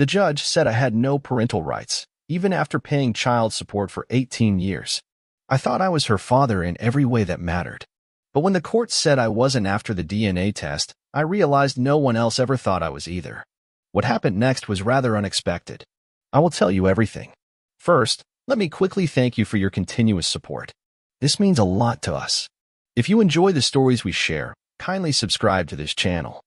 The judge said I had no parental rights, even after paying child support for 18 years. I thought I was her father in every way that mattered. But when the court said I wasn't after the DNA test, I realized no one else ever thought I was either. What happened next was rather unexpected. I will tell you everything. First, let me quickly thank you for your continuous support. This means a lot to us. If you enjoy the stories we share, kindly subscribe to this channel.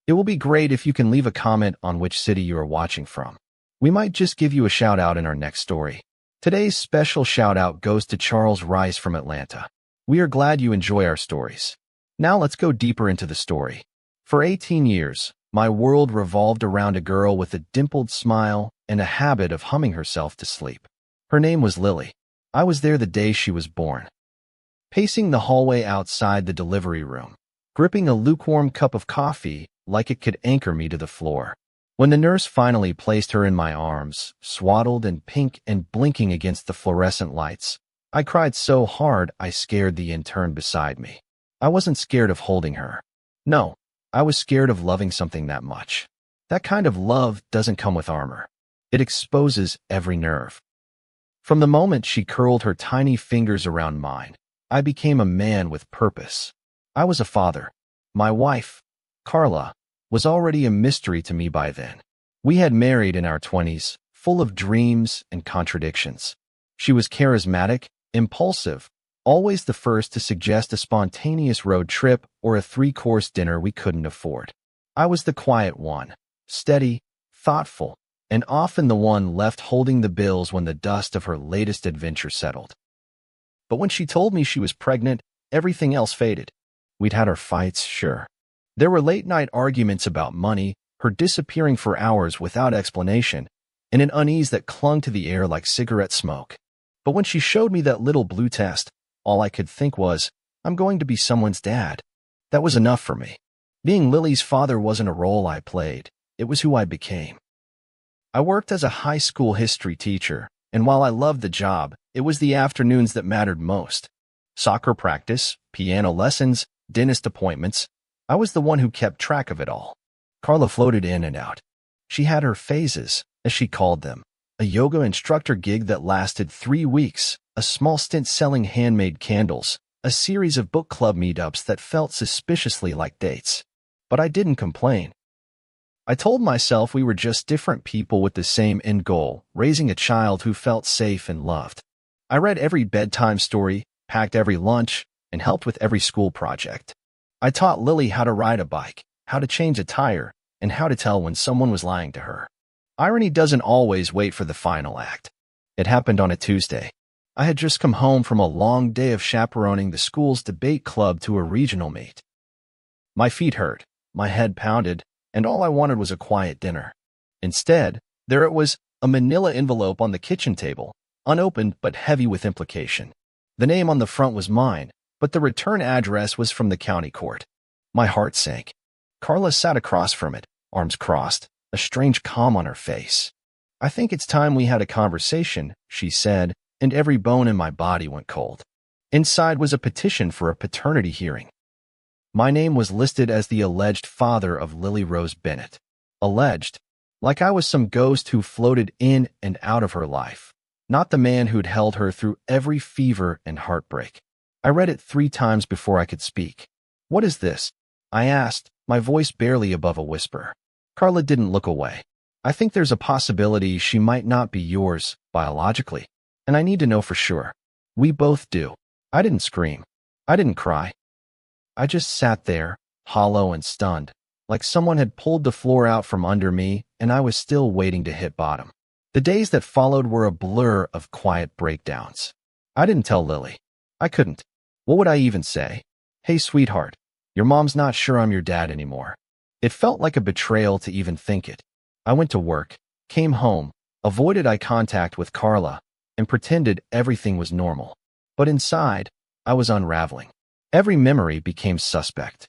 It will be great if you can leave a comment on which city you are watching from. We might just give you a shout out in our next story. Today's special shout out goes to Charles Rice from Atlanta. We are glad you enjoy our stories. Now let's go deeper into the story. For 18 years, my world revolved around a girl with a dimpled smile and a habit of humming herself to sleep. Her name was Lily. I was there the day she was born. Pacing the hallway outside the delivery room, gripping a lukewarm cup of coffee like it could anchor me to the floor. When the nurse finally placed her in my arms, swaddled in pink and blinking against the fluorescent lights, I cried so hard I scared the intern beside me. I wasn't scared of holding her. No, I was scared of loving something that much. That kind of love doesn't come with armor. It exposes every nerve. From the moment she curled her tiny fingers around mine, I became a man with purpose. I was a father. My wife, Carla, was already a mystery to me by then. We had married in our 20s, full of dreams and contradictions. She was charismatic, impulsive, always the first to suggest a spontaneous road trip or a 3-course dinner we couldn't afford. I was the quiet one, steady, thoughtful, and often the one left holding the bills when the dust of her latest adventure settled. But when she told me she was pregnant, everything else faded. We'd had our fights, sure. There were late-night arguments about money, her disappearing for hours without explanation, and an unease that clung to the air like cigarette smoke. But when she showed me that little blue test, all I could think was, I'm going to be someone's dad. That was enough for me. Being Lily's father wasn't a role I played. It was who I became. I worked as a high school history teacher, and while I loved the job, it was the afternoons that mattered most. Soccer practice, piano lessons, dentist appointments. I was the one who kept track of it all. Carla floated in and out. She had her phases, as she called them. A yoga instructor gig that lasted 3 weeks, a small stint selling handmade candles, a series of book club meetups that felt suspiciously like dates. But I didn't complain. I told myself we were just different people with the same end goal, raising a child who felt safe and loved. I read every bedtime story, packed every lunch, and helped with every school project. I taught Lily how to ride a bike, how to change a tire, and how to tell when someone was lying to her. Irony doesn't always wait for the final act. It happened on a Tuesday. I had just come home from a long day of chaperoning the school's debate club to a regional meet. My feet hurt, my head pounded, and all I wanted was a quiet dinner. Instead, there it was, a manila envelope on the kitchen table, unopened but heavy with implication. The name on the front was mine, but the return address was from the county court. My heart sank. Carla sat across from it, arms crossed, a strange calm on her face. I think it's time we had a conversation, she said, and every bone in my body went cold. Inside was a petition for a paternity hearing. My name was listed as the alleged father of Lily Rose Bennett. Alleged, like I was some ghost who floated in and out of her life, not the man who'd held her through every fever and heartbreak. I read it 3 times before I could speak. What is this? I asked, my voice barely above a whisper. Carla didn't look away. I think there's a possibility she might not be yours, biologically, and I need to know for sure. We both do. I didn't scream. I didn't cry. I just sat there, hollow and stunned, like someone had pulled the floor out from under me and I was still waiting to hit bottom. The days that followed were a blur of quiet breakdowns. I didn't tell Lily. I couldn't. What would I even say? Hey, sweetheart, your mom's not sure I'm your dad anymore. It felt like a betrayal to even think it. I went to work, came home, avoided eye contact with Carla, and pretended everything was normal. But inside, I was unraveling. Every memory became suspect.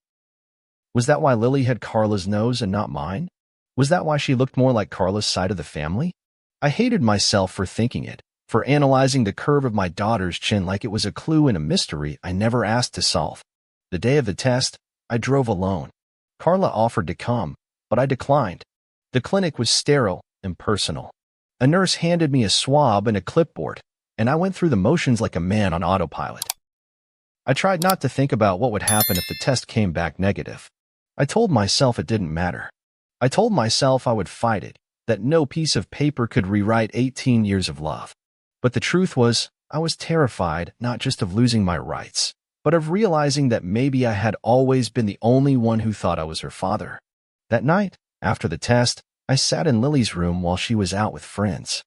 Was that why Lily had Carla's nose and not mine? Was that why she looked more like Carla's side of the family? I hated myself for thinking it, for analyzing the curve of my daughter's chin like it was a clue in a mystery I never asked to solve. The day of the test, I drove alone. Carla offered to come, but I declined. The clinic was sterile, impersonal. A nurse handed me a swab and a clipboard, and I went through the motions like a man on autopilot. I tried not to think about what would happen if the test came back negative. I told myself it didn't matter. I told myself I would fight it, that no piece of paper could rewrite 18 years of love. But the truth was, I was terrified not just of losing my rights, but of realizing that maybe I had always been the only one who thought I was her father. That night, after the test, I sat in Lily's room while she was out with friends.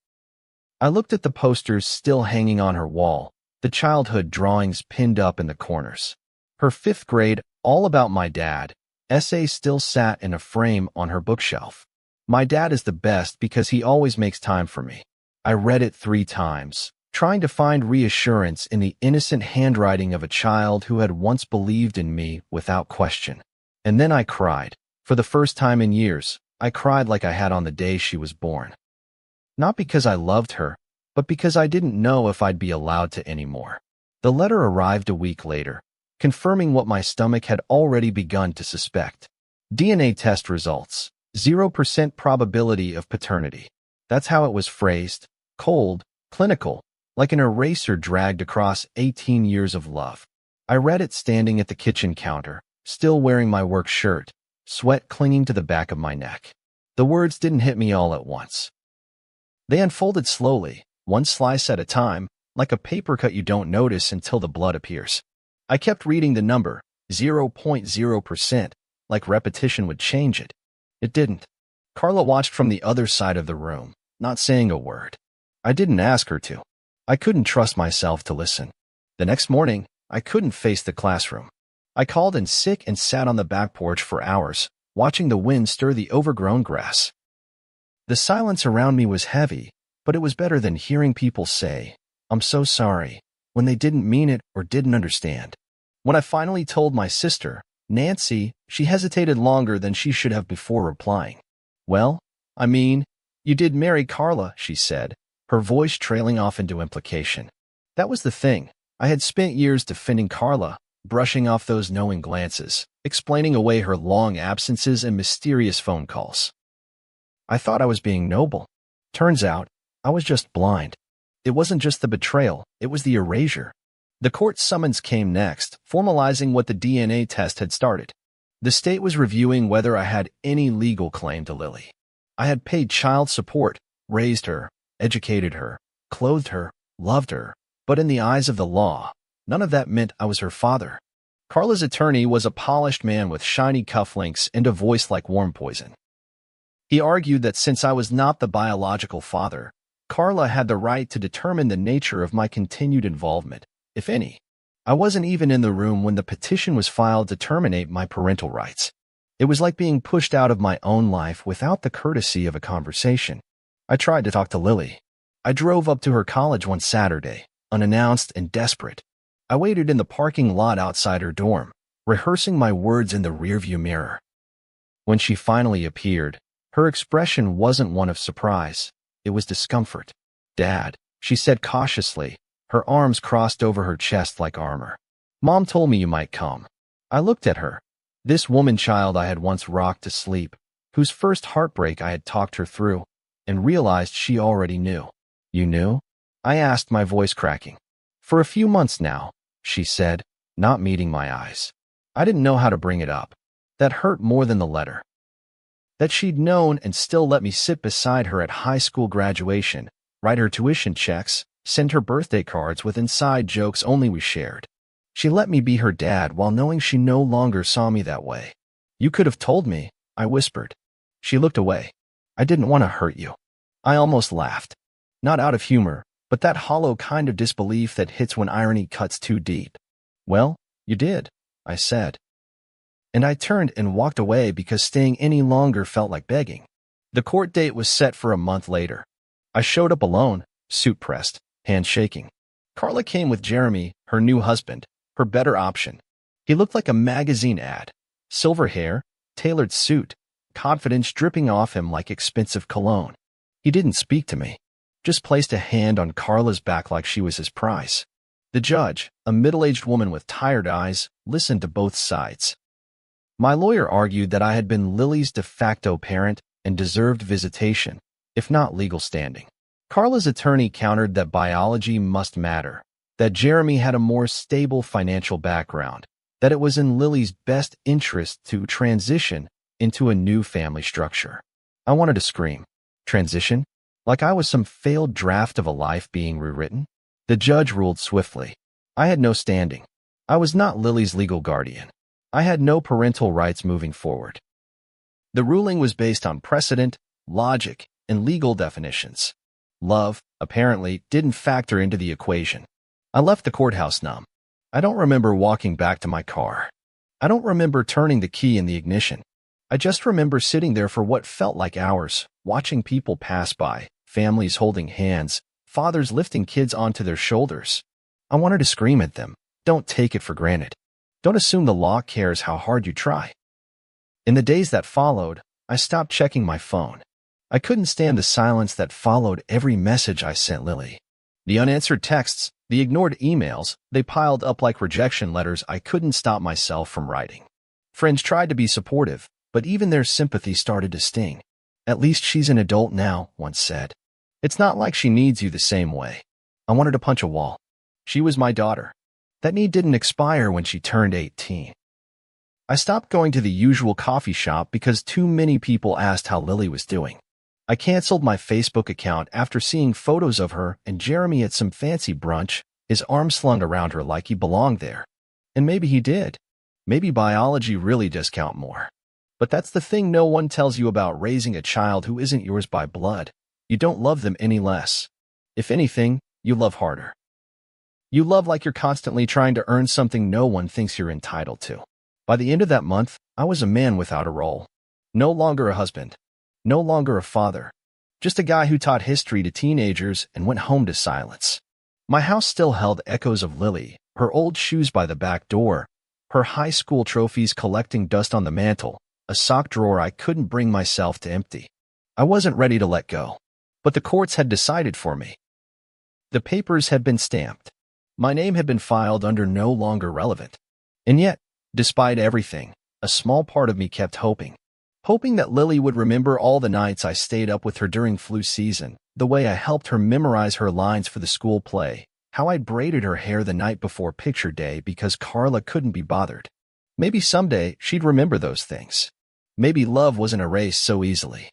I looked at the posters still hanging on her wall, the childhood drawings pinned up in the corners. Her 5th grade, All About My Dad, essay still sat in a frame on her bookshelf. My dad is the best because he always makes time for me. I read it 3 times, trying to find reassurance in the innocent handwriting of a child who had once believed in me without question. And then I cried. For the first time in years, I cried like I had on the day she was born. Not because I loved her, but because I didn't know if I'd be allowed to anymore. The letter arrived a week later, confirming what my stomach had already begun to suspect. DNA test results, 0% probability of paternity. That's how it was phrased, cold, clinical, like an eraser dragged across 18 years of love. I read it standing at the kitchen counter, still wearing my work shirt, sweat clinging to the back of my neck. The words didn't hit me all at once. They unfolded slowly, one slice at a time, like a paper cut you don't notice until the blood appears. I kept reading the number, 0.0%, like repetition would change it. It didn't. Carla watched from the other side of the room, not saying a word. I didn't ask her to. I couldn't trust myself to listen. The next morning, I couldn't face the classroom. I called in sick and sat on the back porch for hours, watching the wind stir the overgrown grass. The silence around me was heavy, but it was better than hearing people say, "I'm so sorry," when they didn't mean it or didn't understand. When I finally told my sister, Nancy, she hesitated longer than she should have before replying. "Well, I mean, you did marry Carla," she said, her voice trailing off into implication. That was the thing. I had spent years defending Carla, brushing off those knowing glances, explaining away her long absences and mysterious phone calls. I thought I was being noble. Turns out, I was just blind. It wasn't just the betrayal, it was the erasure. The court summons came next, formalizing what the DNA test had started. The state was reviewing whether I had any legal claim to Lily. I had paid child support, raised her, educated her, clothed her, loved her, but in the eyes of the law, none of that meant I was her father. Carla's attorney was a polished man with shiny cufflinks and a voice like warm poison. He argued that since I was not the biological father, Carla had the right to determine the nature of my continued involvement, if any. I wasn't even in the room when the petition was filed to terminate my parental rights. It was like being pushed out of my own life without the courtesy of a conversation. I tried to talk to Lily. I drove up to her college one Saturday, unannounced and desperate. I waited in the parking lot outside her dorm, rehearsing my words in the rearview mirror. When she finally appeared, her expression wasn't one of surprise. It was discomfort. "Dad," she said cautiously, her arms crossed over her chest like armor. "Mom told me you might come." I looked at her. This woman-child I had once rocked to sleep, whose first heartbreak I had talked her through, and realized she already knew. "You knew?" I asked, my voice cracking. "For a few months now," she said, not meeting my eyes. I didn't know how to bring it up. That hurt more than the letter. That she'd known and still let me sit beside her at high school graduation, write her tuition checks, send her birthday cards with inside jokes only we shared. She let me be her dad while knowing she no longer saw me that way. "You could have told me," I whispered. She looked away. "I didn't want to hurt you." I almost laughed. Not out of humor, but that hollow kind of disbelief that hits when irony cuts too deep. "Well, you did," I said. And I turned and walked away because staying any longer felt like begging. The court date was set for a month later. I showed up alone, suit pressed, hand shaking. Carla came with Jeremy, her new husband, her better option. He looked like a magazine ad. Silver hair, tailored suit, confidence dripping off him like expensive cologne. He didn't speak to me, just placed a hand on Carla's back like she was his prize. The judge, a middle-aged woman with tired eyes, listened to both sides. My lawyer argued that I had been Lily's de facto parent and deserved visitation, if not legal standing. Carla's attorney countered that biology must matter, that Jeremy had a more stable financial background, that it was in Lily's best interest to transition into a new family structure. I wanted to scream. Transition? Like I was some failed draft of a life being rewritten? The judge ruled swiftly. I had no standing. I was not Lily's legal guardian. I had no parental rights moving forward. The ruling was based on precedent, logic, and legal definitions. Love, apparently, didn't factor into the equation. I left the courthouse numb. I don't remember walking back to my car. I don't remember turning the key in the ignition. I just remember sitting there for what felt like hours, watching people pass by, families holding hands, fathers lifting kids onto their shoulders. I wanted to scream at them. Don't take it for granted. Don't assume the law cares how hard you try. In the days that followed, I stopped checking my phone. I couldn't stand the silence that followed every message I sent Lily. The unanswered texts, the ignored emails, they piled up like rejection letters I couldn't stop myself from writing. Friends tried to be supportive, but even their sympathy started to sting. At least she's an adult now, one said. It's not like she needs you the same way. I wanted to punch a wall. She was my daughter. That need didn't expire when she turned 18. I stopped going to the usual coffee shop because too many people asked how Lily was doing. I canceled my Facebook account after seeing photos of her and Jeremy at some fancy brunch, his arms slung around her like he belonged there. And maybe he did. Maybe biology really does count more. But that's the thing no one tells you about raising a child who isn't yours by blood. You don't love them any less. If anything, you love harder. You love like you're constantly trying to earn something no one thinks you're entitled to. By the end of that month, I was a man without a role. No longer a husband. No longer a father. Just a guy who taught history to teenagers and went home to silence. My house still held echoes of Lily, her old shoes by the back door, her high school trophies collecting dust on the mantle, a sock drawer I couldn't bring myself to empty. I wasn't ready to let go. But the courts had decided for me. The papers had been stamped. My name had been filed under no longer relevant. And yet, despite everything, a small part of me kept hoping. Hoping that Lily would remember all the nights I stayed up with her during flu season, the way I helped her memorize her lines for the school play, how I'd braided her hair the night before picture day because Carla couldn't be bothered. Maybe someday she'd remember those things. Maybe love wasn't erased so easily.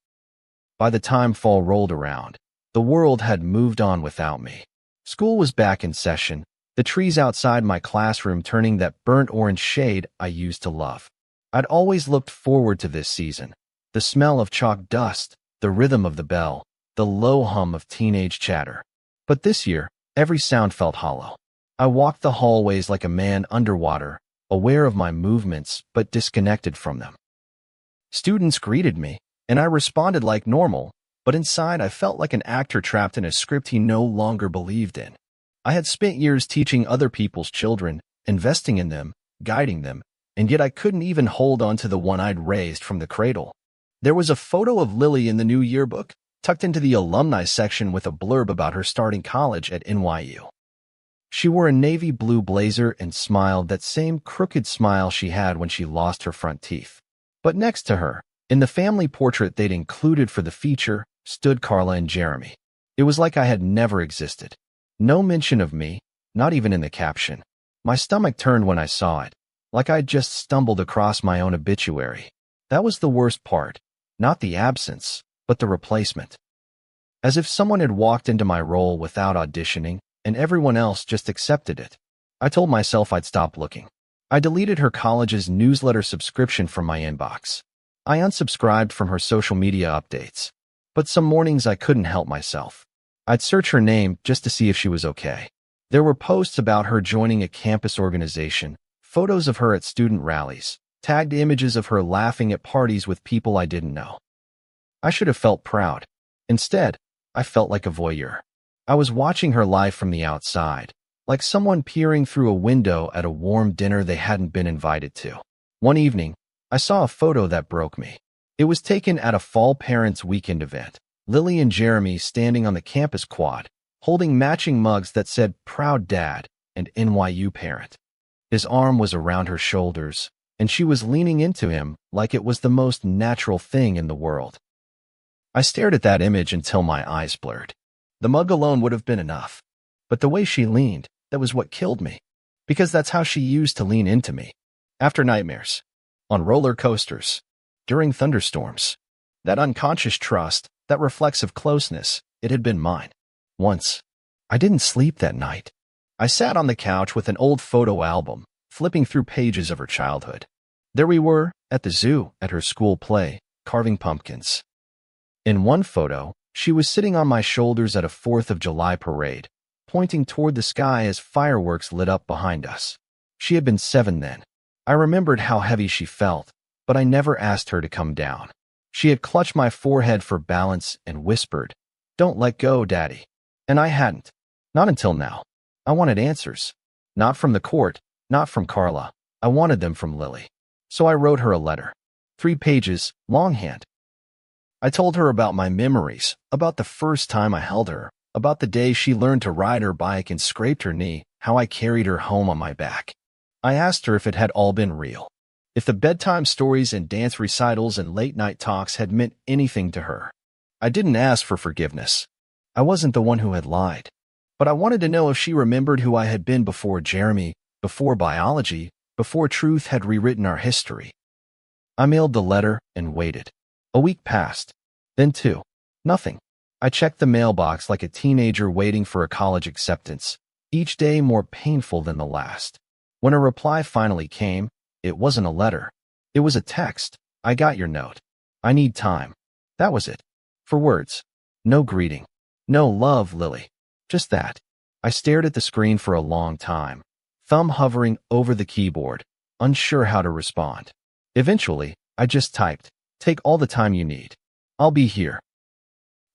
By the time fall rolled around, the world had moved on without me. School was back in session, the trees outside my classroom turning that burnt orange shade I used to love. I'd always looked forward to this season. The smell of chalk dust, the rhythm of the bell, the low hum of teenage chatter. But this year, every sound felt hollow. I walked the hallways like a man underwater, aware of my movements but disconnected from them. Students greeted me, and I responded like normal, but inside I felt like an actor trapped in a script he no longer believed in. I had spent years teaching other people's children, investing in them, guiding them, and yet I couldn't even hold on to the one I'd raised from the cradle. There was a photo of Lily in the new yearbook, tucked into the alumni section with a blurb about her starting college at NYU. She wore a navy blue blazer and smiled that same crooked smile she had when she lost her front teeth. But next to her, in the family portrait they'd included for the feature, stood Carla and Jeremy. It was like I had never existed. No mention of me, not even in the caption. My stomach turned when I saw it, like I'd just stumbled across my own obituary. That was the worst part, not the absence, but the replacement. As if someone had walked into my role without auditioning, and everyone else just accepted it. I told myself I'd stop looking. I deleted her college's newsletter subscription from my inbox. I unsubscribed from her social media updates. But some mornings I couldn't help myself. I'd search her name just to see if she was okay. There were posts about her joining a campus organization, photos of her at student rallies, tagged images of her laughing at parties with people I didn't know. I should have felt proud. Instead, I felt like a voyeur. I was watching her life from the outside, like someone peering through a window at a warm dinner they hadn't been invited to. One evening, I saw a photo that broke me. It was taken at a fall parents' weekend event. Lily and Jeremy standing on the campus quad, holding matching mugs that said Proud Dad and NYU Parent. His arm was around her shoulders, and she was leaning into him like it was the most natural thing in the world. I stared at that image until my eyes blurred. The mug alone would have been enough. But the way she leaned, that was what killed me. Because that's how she used to lean into me. After nightmares. On roller coasters. During thunderstorms. That unconscious trust, that reflexive closeness, it had been mine. Once. I didn't sleep that night. I sat on the couch with an old photo album, flipping through pages of her childhood. There we were, at the zoo, at her school play, carving pumpkins. In one photo, she was sitting on my shoulders at a 4th of July parade, pointing toward the sky as fireworks lit up behind us. She had been 7 then. I remembered how heavy she felt, but I never asked her to come down. She had clutched my forehead for balance and whispered, "Don't let go, Daddy." And I hadn't. Not until now. I wanted answers. Not from the court, not from Carla. I wanted them from Lily. So I wrote her a letter. 3 pages, longhand. I told her about my memories, about the first time I held her, about the day she learned to ride her bike and scraped her knee, how I carried her home on my back. I asked her if it had all been real. If the bedtime stories and dance recitals and late-night talks had meant anything to her. I didn't ask for forgiveness. I wasn't the one who had lied. But I wanted to know if she remembered who I had been before Jeremy, before biology, before truth had rewritten our history. I mailed the letter and waited. A week passed. Then 2. Nothing. I checked the mailbox like a teenager waiting for a college acceptance, each day more painful than the last. When a reply finally came, it wasn't a letter. It was a text. "I got your note. I need time." That was it. 4 words. No greeting. No love, Lily. Just that. I stared at the screen for a long time, thumb hovering over the keyboard, unsure how to respond. Eventually, I just typed, "Take all the time you need. I'll be here."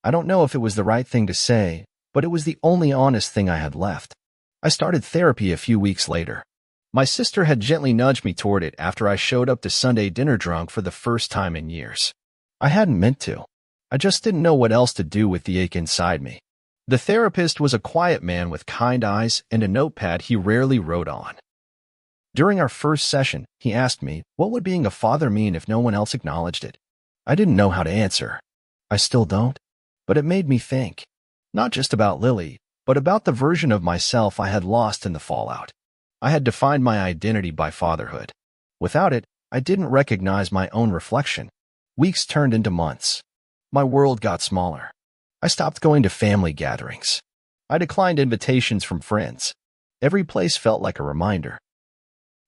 I don't know if it was the right thing to say, but it was the only honest thing I had left. I started therapy a few weeks later. My sister had gently nudged me toward it after I showed up to Sunday dinner drunk for the first time in years. I hadn't meant to. I just didn't know what else to do with the ache inside me. The therapist was a quiet man with kind eyes and a notepad he rarely wrote on. During our first session, he asked me, what would being a father mean if no one else acknowledged it? I didn't know how to answer. I still don't. But it made me think. Not just about Lily, but about the version of myself I had lost in the fallout. I had defined my identity by fatherhood. Without it, I didn't recognize my own reflection. Weeks turned into months. My world got smaller. I stopped going to family gatherings. I declined invitations from friends. Every place felt like a reminder.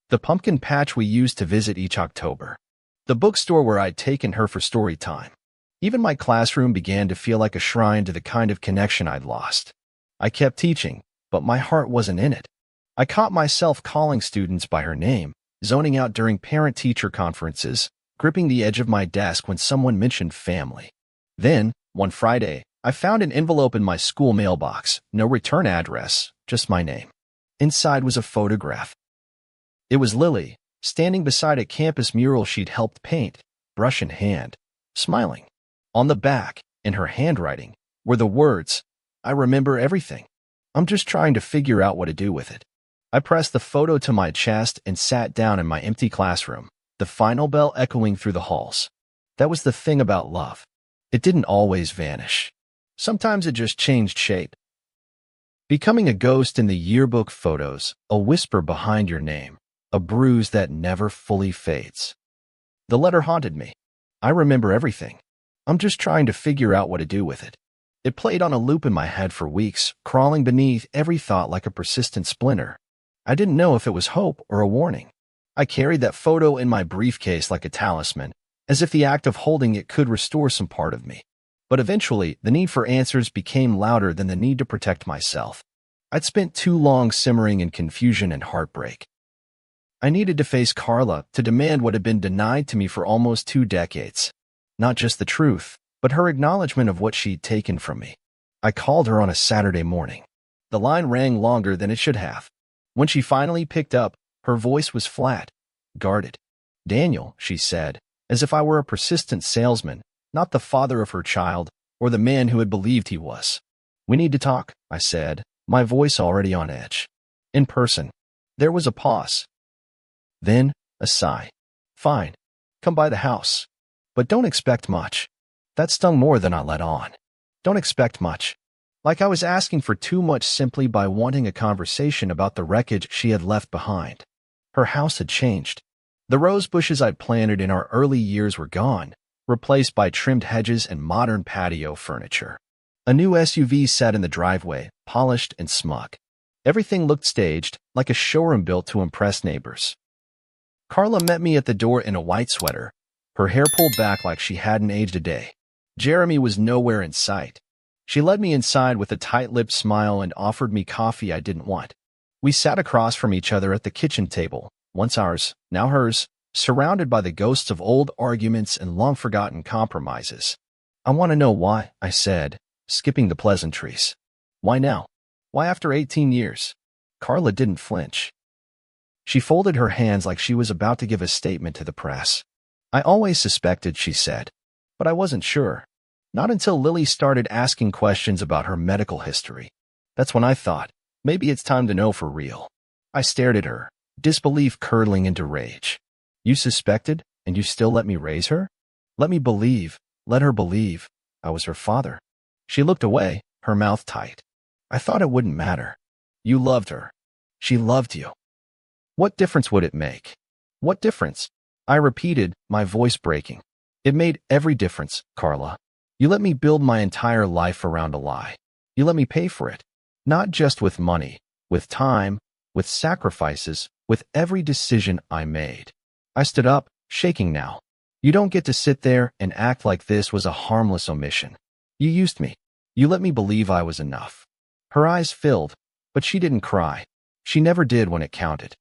The pumpkin patch we used to visit each October. The bookstore where I'd taken her for story time. Even my classroom began to feel like a shrine to the kind of connection I'd lost. I kept teaching, but my heart wasn't in it. I caught myself calling students by her name, zoning out during parent-teacher conferences, gripping the edge of my desk when someone mentioned family. Then, one Friday, I found an envelope in my school mailbox, no return address, just my name. Inside was a photograph. It was Lily, standing beside a campus mural she'd helped paint, brush in hand, smiling. On the back, in her handwriting, were the words, "I remember everything. I'm just trying to figure out what to do with it." I pressed the photo to my chest and sat down in my empty classroom, the final bell echoing through the halls. That was the thing about love. It didn't always vanish. Sometimes it just changed shape. Becoming a ghost in the yearbook photos, a whisper behind your name, a bruise that never fully fades. The letter haunted me. I remember everything. I'm just trying to figure out what to do with it. It played on a loop in my head for weeks, crawling beneath every thought like a persistent splinter. I didn't know if it was hope or a warning. I carried that photo in my briefcase like a talisman, as if the act of holding it could restore some part of me. But eventually, the need for answers became louder than the need to protect myself. I'd spent too long simmering in confusion and heartbreak. I needed to face Carla to demand what had been denied to me for almost 2 decades. Not just the truth, but her acknowledgement of what she'd taken from me. I called her on a Saturday morning. The line rang longer than it should have. When she finally picked up, her voice was flat, guarded. "Daniel," she said, as if I were a persistent salesman, not the father of her child or the man who had believed he was. "We need to talk," I said, my voice already on edge. "In person." There was a pause. Then, a sigh. "Fine. Come by the house. But don't expect much." That stung more than I let on. Don't expect much. Like I was asking for too much simply by wanting a conversation about the wreckage she had left behind. Her house had changed. The rose bushes I'd planted in our early years were gone, replaced by trimmed hedges and modern patio furniture. A new SUV sat in the driveway, polished and smug. Everything looked staged, like a showroom built to impress neighbors. Carla met me at the door in a white sweater, her hair pulled back like she hadn't aged a day. Jeremy was nowhere in sight. She led me inside with a tight-lipped smile and offered me coffee I didn't want. We sat across from each other at the kitchen table, once ours, now hers, surrounded by the ghosts of old arguments and long-forgotten compromises. I want to know why, I said, skipping the pleasantries. Why now? Why after 18 years? Carla didn't flinch. She folded her hands like she was about to give a statement to the press. I always suspected, she said, but I wasn't sure. Not until Lily started asking questions about her medical history. That's when I thought, maybe it's time to know for real. I stared at her, disbelief curdling into rage. You suspected, and you still let me raise her? Let her believe, I was her father. She looked away, her mouth tight. I thought it wouldn't matter. You loved her. She loved you. What difference would it make? What difference? I repeated, my voice breaking. It made every difference, Carla. You let me build my entire life around a lie. You let me pay for it. Not just with money, with time, with sacrifices, with every decision I made. I stood up, shaking now. You don't get to sit there and act like this was a harmless omission. You used me. You let me believe I was enough. Her eyes filled, but she didn't cry. She never did when it counted.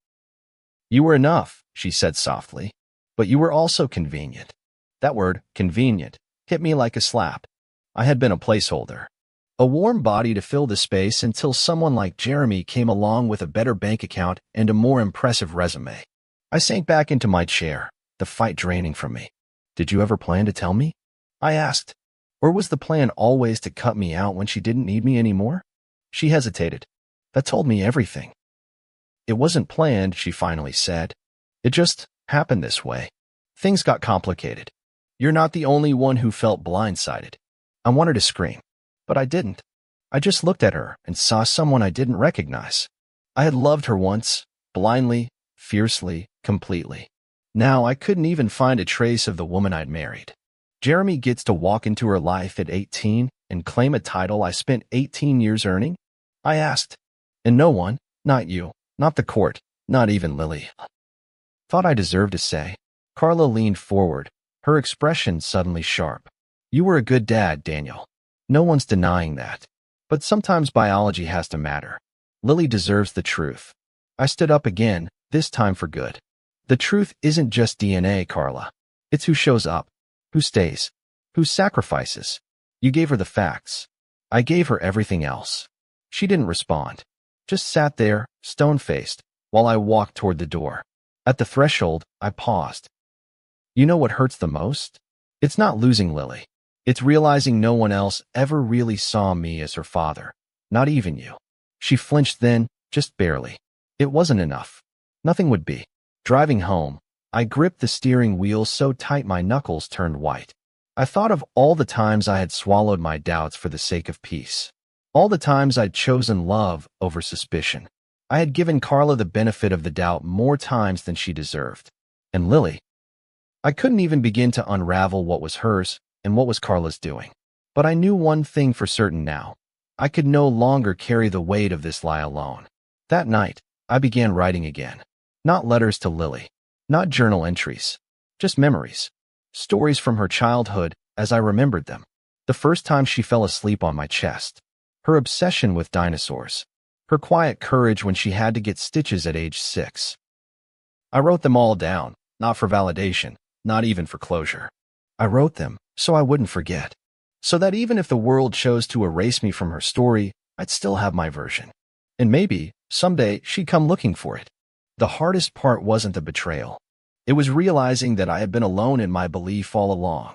You were enough, she said softly, but you were also convenient. That word, convenient, hit me like a slap. I had been a placeholder. A warm body to fill the space until someone like Jeremy came along with a better bank account and a more impressive resume. I sank back into my chair, the fight draining from me. Did you ever plan to tell me? I asked. Or was the plan always to cut me out when she didn't need me anymore? She hesitated. That told me everything. It wasn't planned, she finally said. It just happened this way. Things got complicated. You're not the only one who felt blindsided. I wanted to scream, but I didn't. I just looked at her and saw someone I didn't recognize. I had loved her once, blindly, fiercely, completely. Now I couldn't even find a trace of the woman I'd married. Jeremy gets to walk into her life at 18 and claim a title I spent 18 years earning? I asked. And no one, not you, not the court, not even Lily, thought I deserved to say. Carla leaned forward, her expression suddenly sharp. You were a good dad, Daniel. No one's denying that. But sometimes biology has to matter. Lily deserves the truth. I stood up again, this time for good. The truth isn't just DNA, Carla. It's who shows up, who stays, who sacrifices. You gave her the facts. I gave her everything else. She didn't respond. Just sat there, stone-faced, while I walked toward the door. At the threshold, I paused. You know what hurts the most? It's not losing Lily. It's realizing no one else ever really saw me as her father. Not even you. She flinched then, just barely. It wasn't enough. Nothing would be. Driving home, I gripped the steering wheel so tight my knuckles turned white. I thought of all the times I had swallowed my doubts for the sake of peace. All the times I'd chosen love over suspicion. I had given Carla the benefit of the doubt more times than she deserved. And Lily? I couldn't even begin to unravel what was hers and what was Carla's doing. But I knew one thing for certain now. I could no longer carry the weight of this lie alone. That night, I began writing again. Not letters to Lily. Not journal entries. Just memories. Stories from her childhood as I remembered them. The first time she fell asleep on my chest. Her obsession with dinosaurs. Her quiet courage when she had to get stitches at age 6. I wrote them all down, not for validation, not even for closure. I wrote them so I wouldn't forget. So that even if the world chose to erase me from her story, I'd still have my version. And maybe, someday, she'd come looking for it. The hardest part wasn't the betrayal. It was realizing that I had been alone in my belief all along.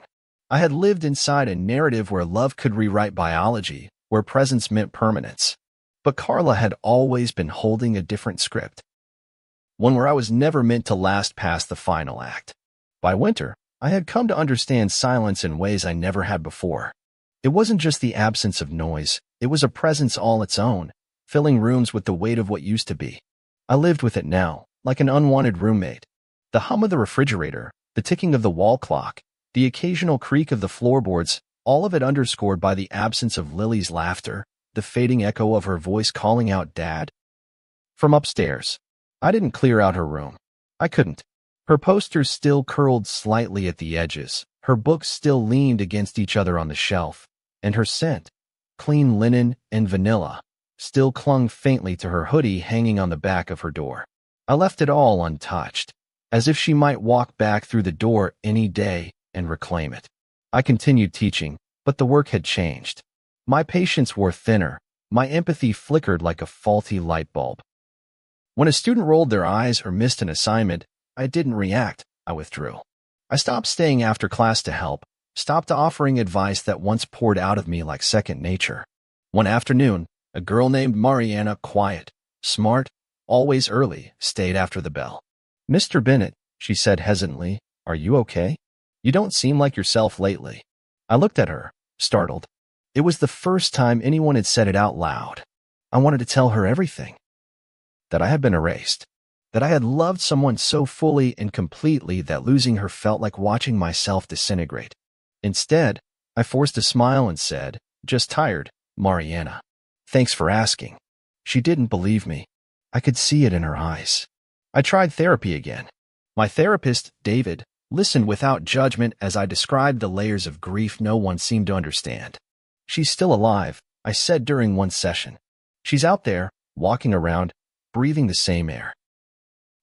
I had lived inside a narrative where love could rewrite biology, where presence meant permanence. But Carla had always been holding a different script. One where I was never meant to last past the final act. By winter, I had come to understand silence in ways I never had before. It wasn't just the absence of noise, it was a presence all its own, filling rooms with the weight of what used to be. I lived with it now, like an unwanted roommate. The hum of the refrigerator, the ticking of the wall clock, the occasional creak of the floorboards, all of it underscored by the absence of Lily's laughter, the fading echo of her voice calling out Dad. From upstairs. I didn't clear out her room. I couldn't. Her posters still curled slightly at the edges, her books still leaned against each other on the shelf, and her scent, clean linen and vanilla, still clung faintly to her hoodie hanging on the back of her door. I left it all untouched, as if she might walk back through the door any day and reclaim it. I continued teaching, but the work had changed. My patience wore thinner, my empathy flickered like a faulty light bulb. When a student rolled their eyes or missed an assignment, I didn't react, I withdrew. I stopped staying after class to help, stopped offering advice that once poured out of me like second nature. One afternoon, a girl named Mariana, quiet, smart, always early, stayed after the bell. "Mr. Bennett," she said hesitantly, "are you okay? You don't seem like yourself lately." I looked at her, startled. It was the first time anyone had said it out loud. I wanted to tell her everything. That I had been erased. That I had loved someone so fully and completely that losing her felt like watching myself disintegrate. Instead, I forced a smile and said, "Just tired, Mariana. Thanks for asking." She didn't believe me. I could see it in her eyes. I tried therapy again. My therapist, David, listened without judgment as I described the layers of grief no one seemed to understand. "She's still alive," I said during one session. "She's out there, walking around, breathing the same air.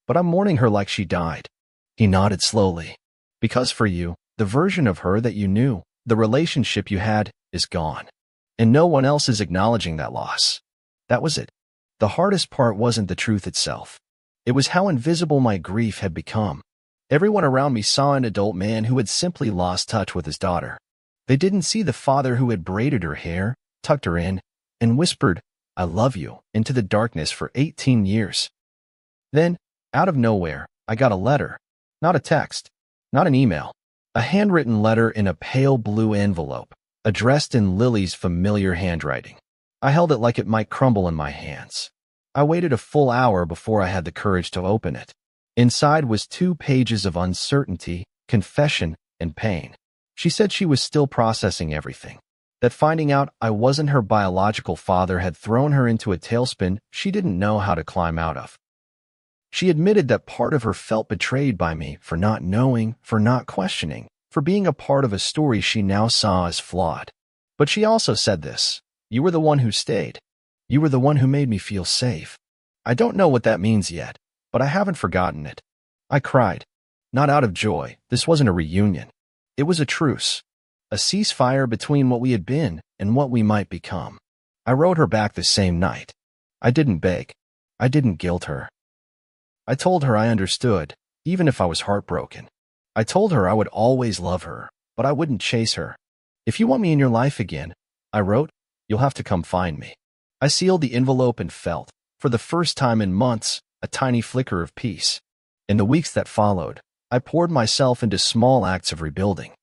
But I'm mourning her like she died." He nodded slowly. "Because for you, the version of her that you knew, the relationship you had, is gone. And no one else is acknowledging that loss." That was it. The hardest part wasn't the truth itself. It was how invisible my grief had become. Everyone around me saw an adult man who had simply lost touch with his daughter. They didn't see the father who had braided her hair, tucked her in, and whispered, "I love you," into the darkness for 18 years. Then, out of nowhere, I got a letter. Not a text, not an email. A handwritten letter in a pale blue envelope, addressed in Lily's familiar handwriting. I held it like it might crumble in my hands. I waited a full hour before I had the courage to open it. Inside was 2 pages of uncertainty, confession, and pain. She said she was still processing everything. That finding out I wasn't her biological father had thrown her into a tailspin she didn't know how to climb out of. She admitted that part of her felt betrayed by me for not knowing, for not questioning, for being a part of a story she now saw as flawed. But she also said this: "You were the one who stayed. You were the one who made me feel safe." I don't know what that means yet, but I haven't forgotten it. I cried. Not out of joy. This wasn't a reunion. It was a truce. A ceasefire between what we had been and what we might become. I wrote her back the same night. I didn't beg. I didn't guilt her. I told her I understood, even if I was heartbroken. I told her I would always love her, but I wouldn't chase her. "If you want me in your life again," I wrote, "you'll have to come find me." I sealed the envelope and felt, for the first time in months, a tiny flicker of peace. In the weeks that followed, I poured myself into small acts of rebuilding.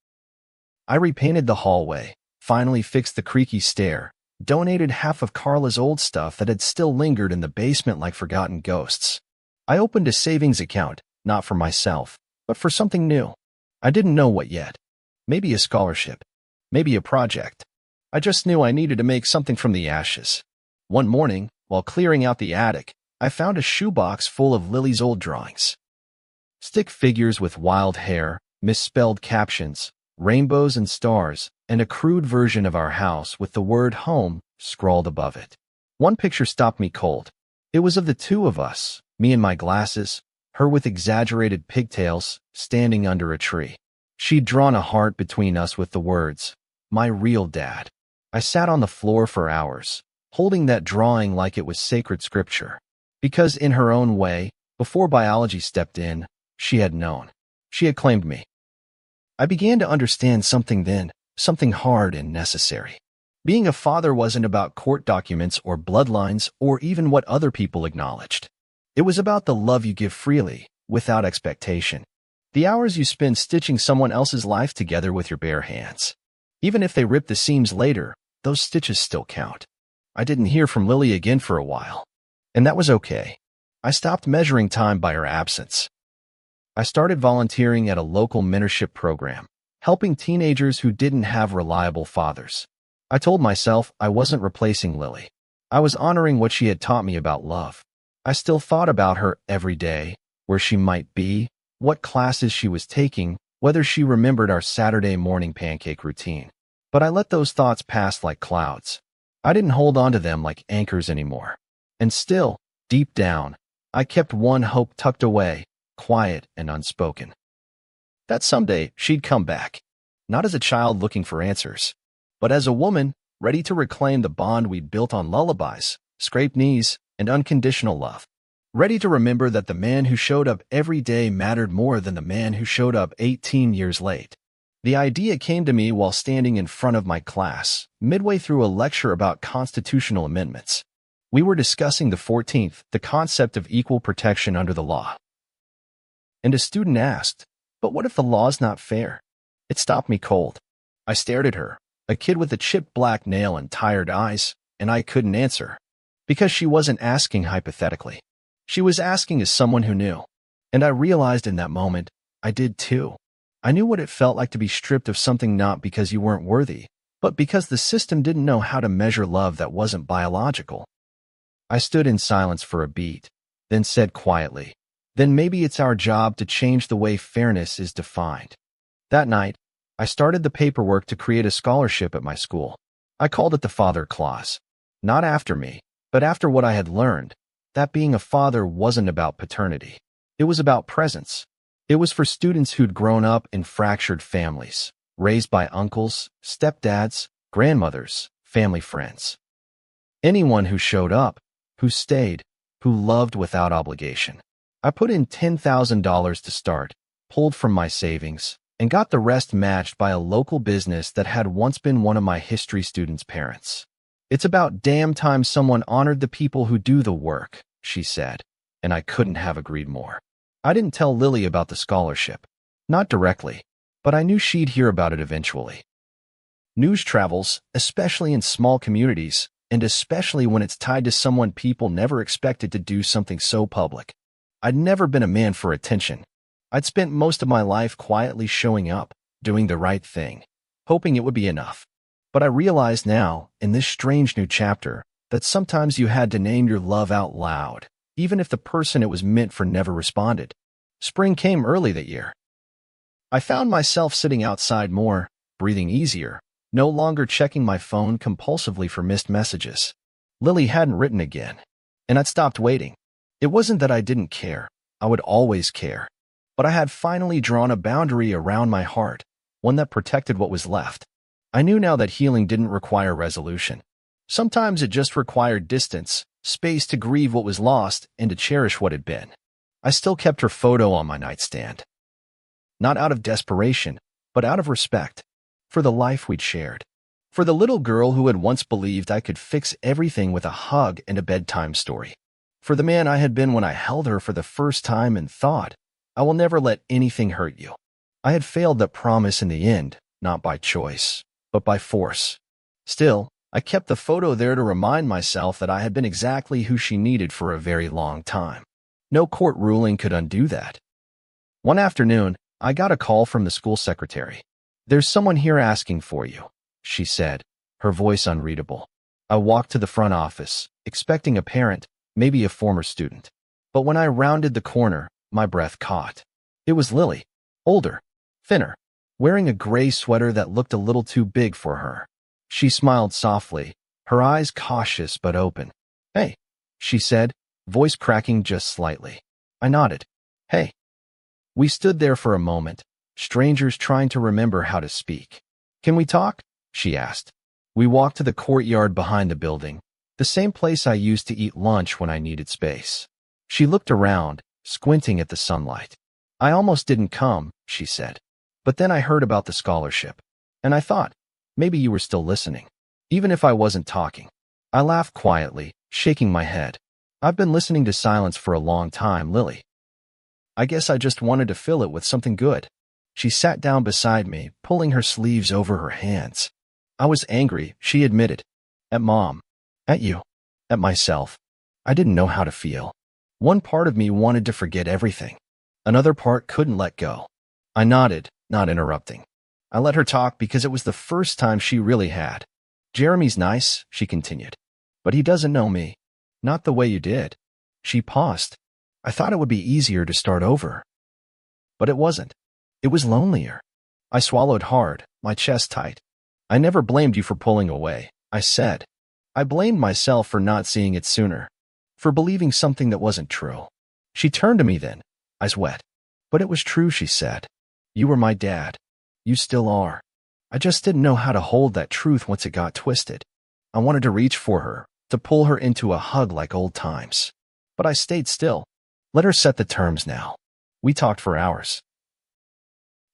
I repainted the hallway, finally fixed the creaky stair, donated half of Carla's old stuff that had still lingered in the basement like forgotten ghosts. I opened a savings account, not for myself, but for something new. I didn't know what yet. Maybe a scholarship. Maybe a project. I just knew I needed to make something from the ashes. One morning, while clearing out the attic, I found a shoebox full of Lily's old drawings. Stick figures with wild hair, misspelled captions, rainbows and stars, and a crude version of our house with the word home scrawled above it. One picture stopped me cold. It was of the two of us, me in my glasses, her with exaggerated pigtails, standing under a tree. She'd drawn a heart between us with the words, "My real dad." I sat on the floor for hours, holding that drawing like it was sacred scripture. Because in her own way, before biology stepped in, she had known. She had claimed me. I began to understand something then, something hard and necessary. Being a father wasn't about court documents or bloodlines or even what other people acknowledged. It was about the love you give freely, without expectation. The hours you spend stitching someone else's life together with your bare hands. Even if they rip the seams later, those stitches still count. I didn't hear from Lily again for a while, and that was okay. I stopped measuring time by her absence. I started volunteering at a local mentorship program, helping teenagers who didn't have reliable fathers. I told myself I wasn't replacing Lily. I was honoring what she had taught me about love. I still thought about her every day, where she might be, what classes she was taking, whether she remembered our Saturday morning pancake routine. But I let those thoughts pass like clouds. I didn't hold on to them like anchors anymore. And still, deep down, I kept one hope tucked away, quiet and unspoken. That someday she'd come back, not as a child looking for answers, but as a woman ready to reclaim the bond we'd built on lullabies, scraped knees, and unconditional love. Ready to remember that the man who showed up every day mattered more than the man who showed up 18 years late. The idea came to me while standing in front of my class, midway through a lecture about constitutional amendments. We were discussing the 14th, the concept of equal protection under the law. And a student asked, "But what if the law's not fair?" It stopped me cold. I stared at her, a kid with a chipped black nail and tired eyes, and I couldn't answer. Because she wasn't asking hypothetically. She was asking as someone who knew. And I realized in that moment, I did too. I knew what it felt like to be stripped of something not because you weren't worthy, but because the system didn't know how to measure love that wasn't biological. I stood in silence for a beat, then said quietly, "Then maybe it's our job to change the way fairness is defined." That night, I started the paperwork to create a scholarship at my school. I called it the Father Clause. Not after me, but after what I had learned, that being a father wasn't about paternity. It was about presence. It was for students who'd grown up in fractured families, raised by uncles, stepdads, grandmothers, family friends. Anyone who showed up, who stayed, who loved without obligation. I put in $10,000 to start, pulled from my savings, and got the rest matched by a local business that had once been one of my history students' parents. "It's about damn time someone honored the people who do the work," she said, and I couldn't have agreed more. I didn't tell Lily about the scholarship. Not directly, but I knew she'd hear about it eventually. News travels, especially in small communities, and especially when it's tied to someone people never expected to do something so public. I'd never been a man for attention. I'd spent most of my life quietly showing up, doing the right thing, hoping it would be enough. But I realized now, in this strange new chapter, that sometimes you had to name your love out loud, even if the person it was meant for never responded. Spring came early that year. I found myself sitting outside more, breathing easier, no longer checking my phone compulsively for missed messages. Lily hadn't written again, and I'd stopped waiting. It wasn't that I didn't care. I would always care. But I had finally drawn a boundary around my heart, one that protected what was left. I knew now that healing didn't require resolution. Sometimes it just required distance, space to grieve what was lost and to cherish what had been. I still kept her photo on my nightstand. Not out of desperation, but out of respect. For the life we'd shared. For the little girl who had once believed I could fix everything with a hug and a bedtime story. For the man I had been when I held her for the first time and thought, "I will never let anything hurt you." I had failed that promise in the end, not by choice, but by force. Still, I kept the photo there to remind myself that I had been exactly who she needed for a very long time. No court ruling could undo that. One afternoon, I got a call from the school secretary. "There's someone here asking for you," she said, her voice unreadable. I walked to the front office, expecting a parent, maybe a former student. But when I rounded the corner, my breath caught. It was Lily, older, thinner, wearing a gray sweater that looked a little too big for her. She smiled softly, her eyes cautious but open. "Hey," she said, voice cracking just slightly. I nodded. "Hey." We stood there for a moment, strangers trying to remember how to speak. "Can we talk?" she asked. We walked to the courtyard behind the building, the same place I used to eat lunch when I needed space. She looked around, squinting at the sunlight. "I almost didn't come," she said. "But then I heard about the scholarship. And I thought, maybe you were still listening, even if I wasn't talking." I laughed quietly, shaking my head. "I've been listening to silence for a long time, Lily." I guess I just wanted to fill it with something good. She sat down beside me, pulling her sleeves over her hands. I was angry, she admitted. At Mom. At you. At myself. I didn't know how to feel. One part of me wanted to forget everything. Another part couldn't let go. I nodded, not interrupting. I let her talk because it was the first time she really had. Jeremy's nice, she continued. But he doesn't know me. Not the way you did. She paused. I thought it would be easier to start over. But it wasn't. It was lonelier. I swallowed hard, my chest tight. I never blamed you for pulling away, I said. I blamed myself for not seeing it sooner, for believing something that wasn't true. She turned to me then, eyes wet. But it was true, she said. You were my dad. You still are. I just didn't know how to hold that truth once it got twisted. I wanted to reach for her, to pull her into a hug like old times. But I stayed still. Let her set the terms now. We talked for hours.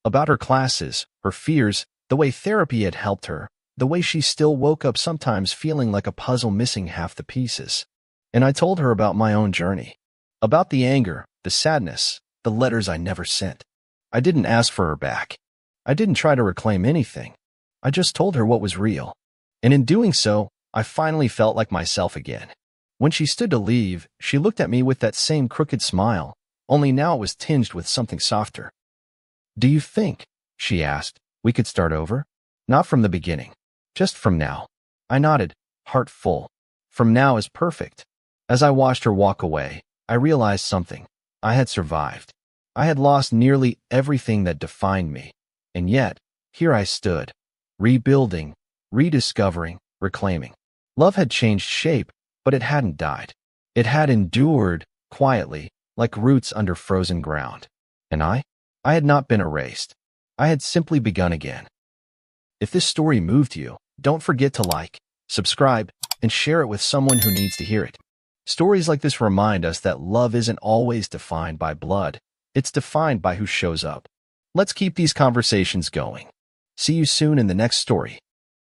About her classes, her fears, the way therapy had helped her, the way she still woke up sometimes feeling like a puzzle missing half the pieces. And I told her about my own journey. About the anger, the sadness, the letters I never sent. I didn't ask for her back. I didn't try to reclaim anything. I just told her what was real. And in doing so, I finally felt like myself again. When she stood to leave, she looked at me with that same crooked smile, only now it was tinged with something softer. Do you think, she asked, we could start over? Not from the beginning. Just from now. I nodded, heart full. From now is perfect. As I watched her walk away, I realized something. I had survived. I had lost nearly everything that defined me. And yet, here I stood, rebuilding, rediscovering, reclaiming. Love had changed shape, but it hadn't died. It had endured, quietly, like roots under frozen ground. And I had not been erased. I had simply begun again. If this story moved you, don't forget to like, subscribe, and share it with someone who needs to hear it. Stories like this remind us that love isn't always defined by blood. It's defined by who shows up. Let's keep these conversations going. See you soon in the next story.